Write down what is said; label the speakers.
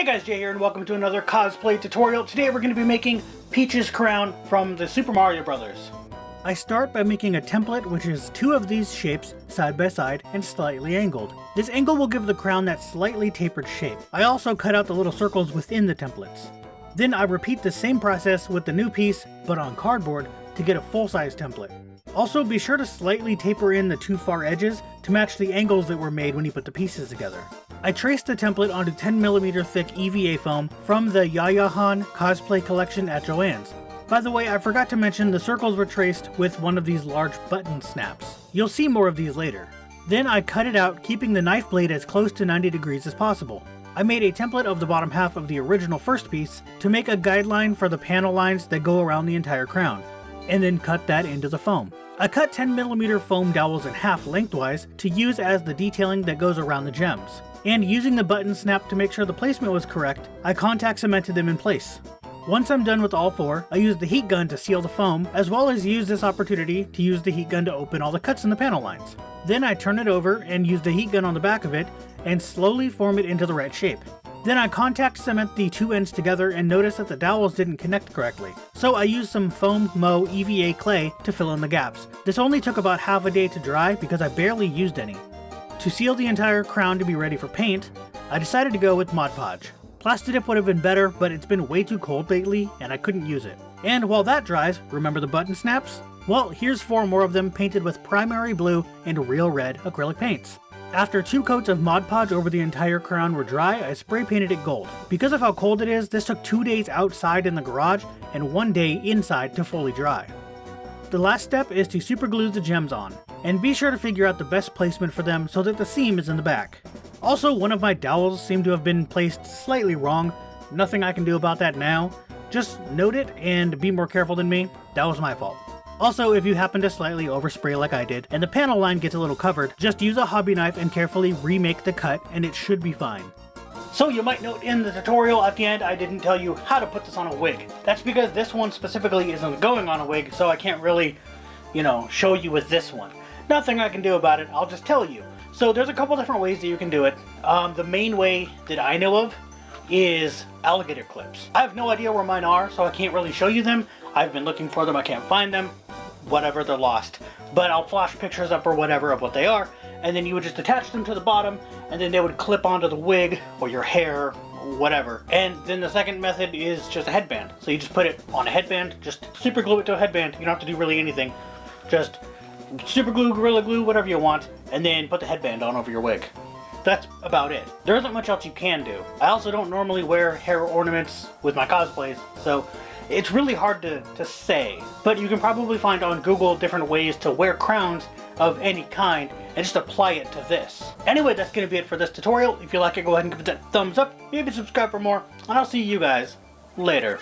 Speaker 1: guys, Jay here, and welcome to another cosplay tutorial. Today we're going to be making Peach's crown from the Super Mario Brothers. I start by making a template which is two of these shapes side by side and slightly angled. This angle will give the crown that slightly tapered shape. I also cut out the little circles within the templates. Then I repeat the same process with the new piece, but on cardboard, to get a full-size template. Also, be sure to slightly taper in the two far edges to match the angles that were made when you put the pieces together. I traced the template onto 10mm thick EVA foam from the Yayahan Cosplay collection at Joann's. By the way, I forgot to mention the circles were traced with one of these large button snaps. You'll see more of these later. Then I cut it out, keeping the knife blade as close to 90 degrees as possible. I made a template of the bottom half of the original first piece to make a guideline for the panel lines that go around the entire crown, and then cut that into the foam. I cut 10mm foam dowels in half lengthwise to use as the detailing that goes around the gems. And using the button snap to make sure the placement was correct, I contact cemented them in place. Once I'm done with all four, I use the heat gun to seal the foam, as well as use this opportunity to use the heat gun to open all the cuts in the panel lines. Then I turn it over and use the heat gun on the back of it and slowly form it into the right shape. Then I contact cement the two ends together and notice that the dowels didn't connect correctly. So I used some foam Mo EVA clay to fill in the gaps. This only took about half a day to dry because I barely used any. To seal the entire crown to be ready for paint, I decided to go with Mod Podge. Plastidip would have been better, but it's been way too cold lately and I couldn't use it. And while that dries, remember the button snaps? Well, here's 4 more of them painted with primary blue and real red acrylic paints. After 2 coats of Mod Podge over the entire crown were dry, I spray painted it gold. Because of how cold it is, this took 2 days outside in the garage and 1 day inside to fully dry. The last step is to super glue the gems on, and be sure to figure out the best placement for them so that the seam is in the back. Also, one of my dowels seemed to have been placed slightly wrong. Nothing I can do about that now. Just note it and be more careful than me. That was my fault. Also, if you happen to slightly overspray like I did, and the panel line gets a little covered, just use a hobby knife and carefully remake the cut and it should be fine. So you might note in the tutorial at the end I didn't tell you how to put this on a wig. That's because this one specifically isn't going on a wig, so I can't really, show you with this one. Nothing I can do about it, I'll just tell you. So there's a couple different ways that you can do it. The main way that I know of is alligator clips. I have no idea where mine are, so I can't really show you them. I've been looking for them, I can't find them. Whatever, they're lost. But I'll flash pictures up or whatever of what they are, and then you would just attach them to the bottom, and then they would clip onto the wig, or your hair, whatever. And then the second method is just a headband. So you just put it on a headband, just super glue it to a headband. You don't have to do really anything. Just super glue, Gorilla Glue, whatever you want, and then put the headband on over your wig. That's about it. There isn't much else you can do. I also don't normally wear hair ornaments with my cosplays, so it's really hard to say. But you can probably find on Google different ways to wear crowns of any kind and just apply it to this. Anyway, that's going to be it for this tutorial. If you like it, go ahead and give it that thumbs up, maybe subscribe for more, and I'll see you guys later.